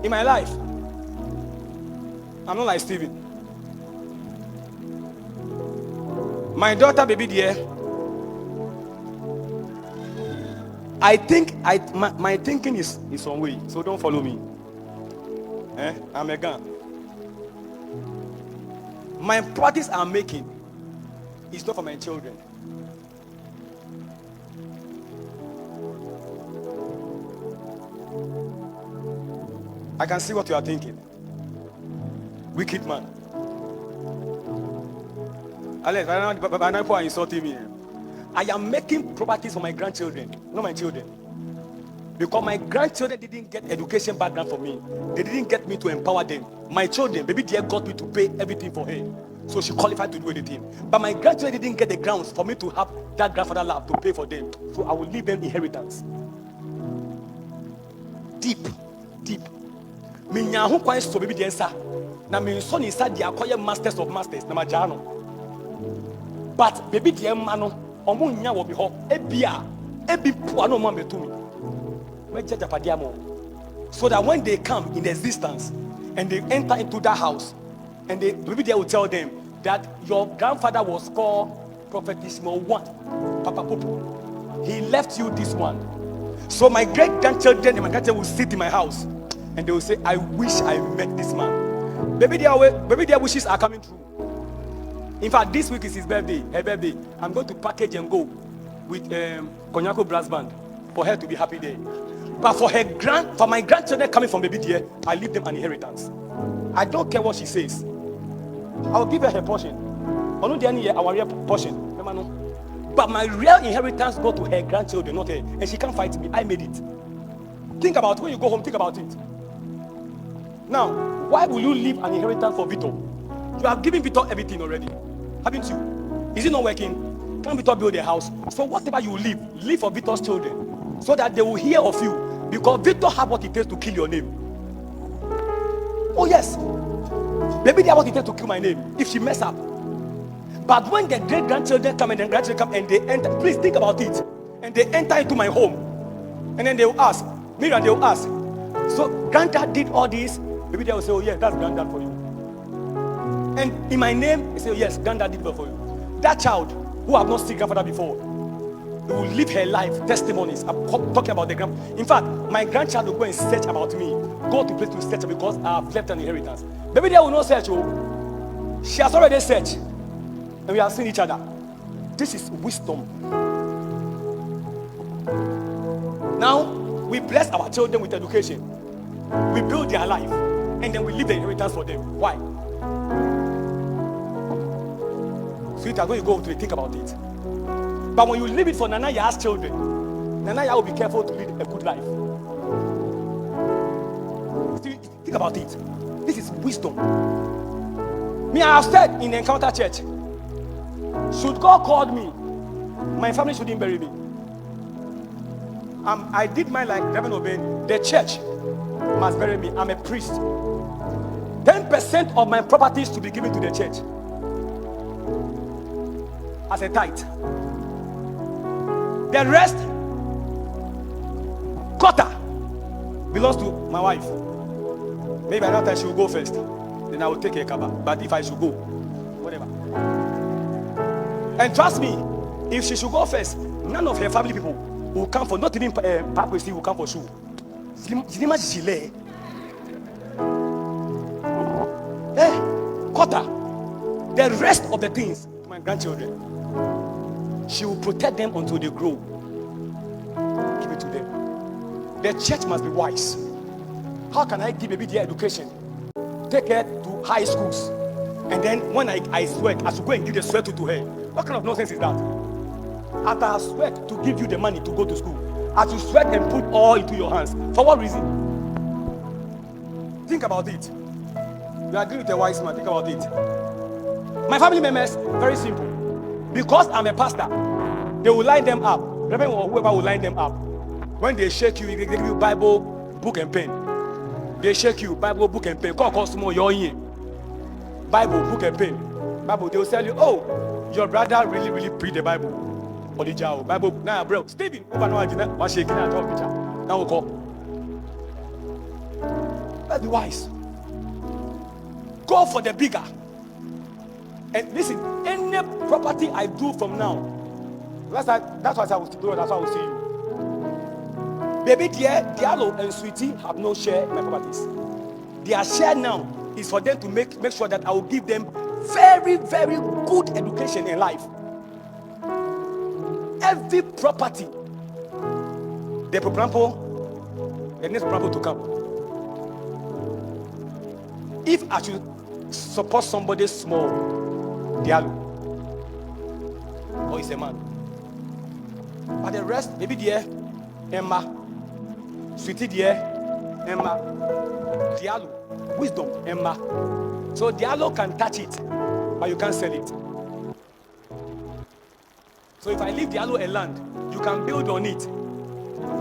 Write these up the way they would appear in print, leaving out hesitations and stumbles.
in my life, I'm not like Stephen. My daughter, baby dear, I think my thinking is some way, so don't follow me. I'm a gun. My practice I'm making is not for my children. I can see what you are thinking. Wicked man. Alex, by now you are insulting me. I am making properties for my grandchildren, not my children. Because my grandchildren didn't get education background for me. They didn't get me to empower them. My children, baby dear, got me to pay everything for her. So she qualified to do anything. But my grandchildren didn't get the grounds for me to have that grandfather lab to pay for them. So I will leave them inheritance. Deep. Me nyahu kwa so baby dear sir. Na me son inside they acquire masters of masters. Na majano. But baby dear mano, omo nya wo bi ho. Ebi po no mo betumi. So that when they come in existence and they enter into that house, and maybe they will tell them that your grandfather was called Prophet Ismail 1, Papa Popo. He left you this one. So my great grandchildren and my grandchildren will sit in my house and they will say, I wish I met this man. Baby, their wishes are coming true. In fact, this week is his birthday, her birthday. I'm going to package and go with Konyako Brass Band for her to be happy there. But for my grandchildren coming from baby dear, I leave them an inheritance. I don't care what she says. I will give her portion. Only our portion. But my real inheritance go to her grandchildren, not her. And she can't fight me. I made it. Think about it. When you go home, think about it. Now, why will you leave an inheritance for Victor? You have given Victor everything already, haven't you? Is it not working? Can't Victor build a house? So whatever you leave for Victor's children, so that they will hear of you. Because Victor have what it takes to kill your name. Oh yes. Maybe they have what it takes to kill my name if she mess up. But when the great grandchildren come and the grandchildren come and they enter, please think about it. And they enter into my home. And then they will ask, Miriam, they will ask, so granddad did all this? Maybe they will say, oh yeah, that's granddad for you. And in my name, they say, oh, yes, granddad did it for you. That child who have not seen grandfather before, they will live her life, testimonies. I'm talking about the grand. In fact, my grandchild will go and search about me. Go to place to search because I have left an inheritance. Maybe they will not search. Oh, she has already searched, and we have seen each other. This is wisdom. Now we bless our children with education. We build their life, and then we leave the inheritance for them. Why? Sweetheart, when you go to think about it. But when you leave it for Nanaya's children, Nanaya will be careful to lead a good life. Think about it. This is wisdom. Me, I have said in the Encounter Church, should God call me, my family shouldn't bury me. I did mine like Reverend Obey. The church must bury me. I'm a priest. 10% of my properties to be given to the church as a tithe. The rest, quarter, belongs to my wife. Maybe another time she will go first. Then I will take a cover. But if I should go, whatever. And trust me, if she should go first, none of her family people will come for, not even Papa will come for shoe. Quarter. The rest of the things to my grandchildren. She will protect them until they grow. Give it to them. The church must be wise. How can I give a bit their education? Take her to high schools. And then when I sweat, I should go and give the sweat to her. What kind of nonsense is that? After I sweat to give you the money to go to school, I should sweat and put all into your hands. For what reason? Think about it. You agree with a wise man. Think about it. My family members, very simple. Because I'm a pastor, they will line them up. Reverend or whoever will line them up. When they shake you, they give you Bible, book and pen. They shake you, Bible, book and pen. Call small, you're in. Bible, book and pen. Bible, they will tell you, oh, your brother really preach the Bible. Or the Jao. Bible, now, bro. Stephen, over now, I'm shaking at all picture. Now we'll call. Let's be wise. Go for the bigger. And listen, any property I do from now, that's what I will do. That's what I will see you. Baby, dear, Diallo and Sweetie have no share in my properties. Their share now is for them to make sure that I will give them very, very good education in life. Every property, the next proposal to come. If I should support somebody small, Diallo, or is a man. But the rest, maybe dear, Emma, Sweetie dear, Emma, Diallo, wisdom, Emma. So Diallo can touch it, but you can't sell it. So if I leave Diallo a land, you can build on it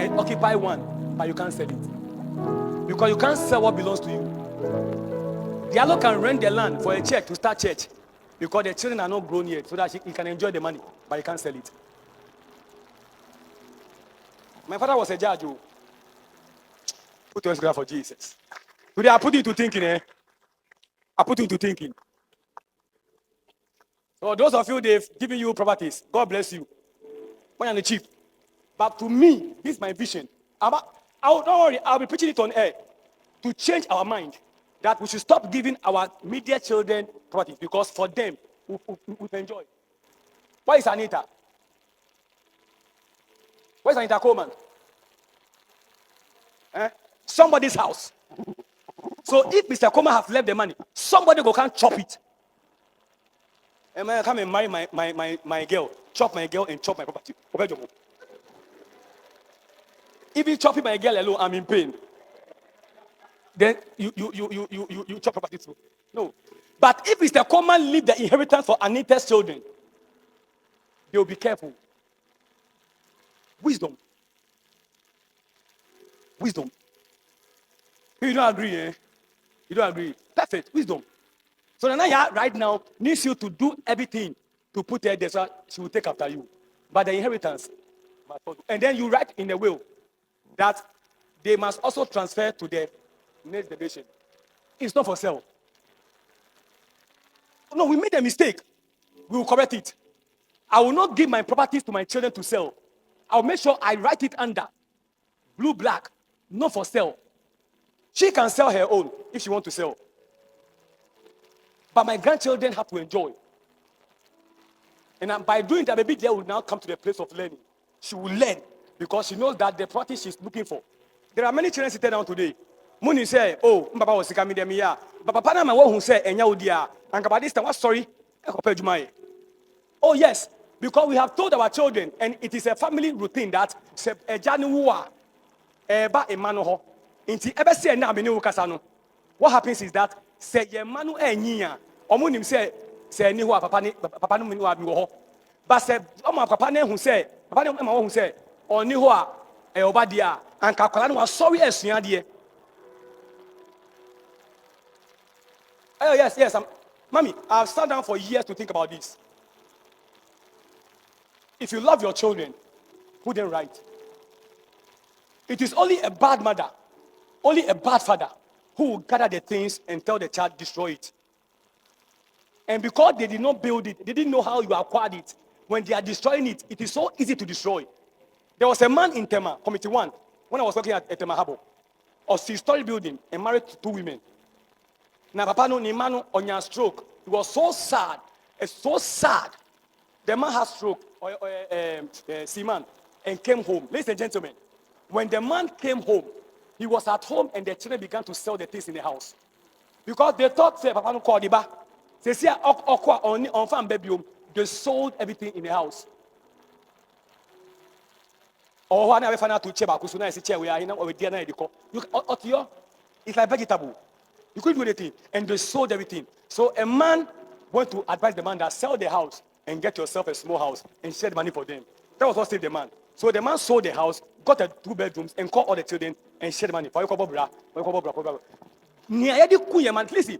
and occupy one, but you can't sell it. Because you can't sell what belongs to you. Diallo can rent the land for a church to start church because the children are not grown yet, so that he can enjoy the money, but he can't sell it. My father was a judge. Put your hands for Jesus. Today I put you to thinking. I put you to thinking. So those of you they've given you properties, God bless you. When you're the chief. But to me, this is my vision. Don't worry, I'll be preaching it on air to change our mind that we should stop giving our media children properties because for them, we enjoy. Where is Anita? Where's Anita Coleman? Somebody's house. So if Mr. Coleman have left the money, somebody go can chop it. And I come and marry my girl, chop my girl and chop my property. Even chopping my girl alone, I'm in pain. Then you chop property too. No. But if Mr. Coleman leave the inheritance for Anita's children, they will be careful. Wisdom. You don't agree, eh? You don't agree. Perfect. Wisdom. So Nanaya right now needs you to do everything to put her there so she will take after you. But the inheritance, and then you write in the will that they must also transfer to the next generation. It's not for sale. No, we made a mistake. We will correct it. I will not give my properties to my children to sell. I'll make sure I write it under blue, black, not for sale. She can sell her own if she wants to sell. But my grandchildren have to enjoy. And by doing that, maybe they will now come to the place of learning. She will learn because she knows that the property she's looking for. There are many children sitting down today. Muni say, oh, Papa was coming there, yeah. But Papa na who say, and Yaudia, and about this time, what sorry? Oh, yes, because we have told our children, and it is a family routine that a Januwa, Eba Emmanuel, inti ebe say na me ne ukasa. What happens is that say ye manu enyiya, omunim say ni ho papa no me ni wa bi wo ho. But say omo papa na hu say, papa na ma hu say, oni ho a oba dia, anka kwala no wa sorry esua de. Oh yes, Mommy, I've sat down for years to think about this. If you love your children, put them right. It is only a bad mother, only a bad father who will gather the things and tell the child, destroy it. And because they did not build it, they didn't know how you acquired it. When they are destroying it, it is so easy to destroy. There was a man in Tema, Committee 1, when I was working at Tema Harbor, a 6-story building and married to 2 women. Now, Papa no Nimano on your stroke. It was so sad. It's so sad. The man had stroke, Seaman, and came home. Ladies and gentlemen, when the man came home, he was at home and the children began to sell the things in the house. Because they thought, say, Papa no call the bar. They say, on farm baby, they sold everything in the house. Or when I found out to check about Kusuna, I said, we are in over there. It's like vegetable. You couldn't do anything. And they sold everything. So a man went to advise the man that sell the house and get yourself a small house and share the money for them. That was what saved the man. So the man sold the house, got 2 bedrooms, and called all the children and shared the money. Listen,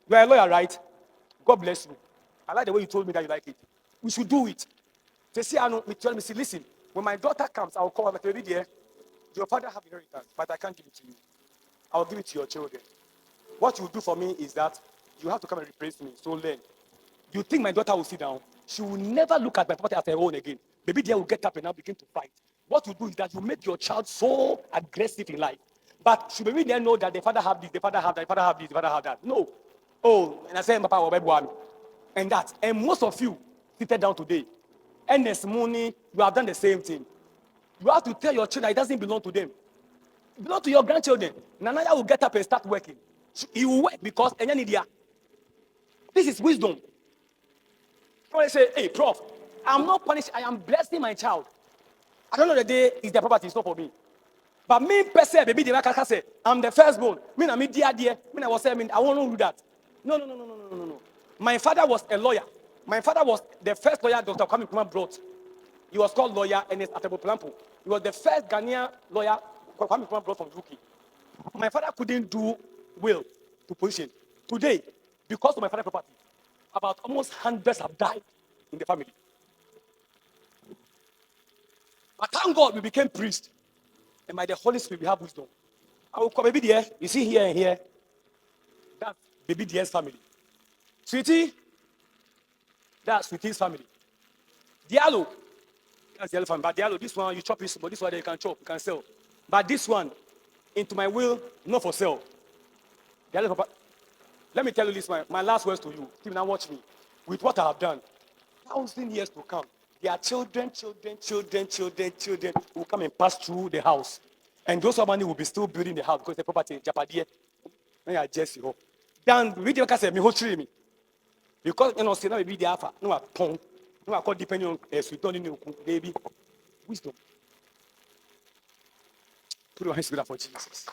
you are a lawyer, right? God bless you. I like the way you told me that you like it. We should do it. They say, listen, when my daughter comes, I will call her, your father have inheritance, but I can't give it to you. I'll give it to your children. What you do for me is that you have to come and replace me. So learn. You think my daughter will sit down? She will never look at my property as her own again. Maybe they will get up and now begin to fight. What you do is that you make your child so aggressive in life. But should maybe they know that the father have this, the father have that, the father have this, the father have that. No. Oh, and I say, Papa, and that. And most of you seated down today, and this morning, you have done the same thing. You have to tell your children it doesn't belong to them. It belongs to your grandchildren. Nanaya will get up and start working. He will work because this is wisdom. Somebody say, hey, Prof, I'm not punished. I am blessing my child. I don't know the day is their property. It's not for me. But me, per se, baby, the say, I'm the firstborn. Me, I mean, dear. Me, I was saying, I won't do that. No. My father was a lawyer. My father was the first lawyer Dr. Kwame Nkrumah brought. He was called lawyer Ernest Atebo Plampo. He was the first Ghanaian lawyer Kwame Nkrumah brought from Rookie. My father couldn't do will to position. Today, because of my father's property, about almost hundreds have died in the family. But thank God we became priests. And by the Holy Spirit, we have wisdom. I will call baby dear. You see here and here. That's baby dear's family. Sweetie, that's Sweetie's family. Diallo, that's the other family. But Diallo, this one, you chop it, but this one you can chop, you can sell. But this one, into my will, not for sale. Diallo, let me tell you this, my last words to you. Steve, now watch me. With what I have done, 1,000 years to come, their children will come and pass through the house. And those money will be still building the house because the property in Japan. Then we can say, me. Because, say, now maybe the alpha, no, I call depending on sweet baby. Wisdom. Put your hands together for Jesus.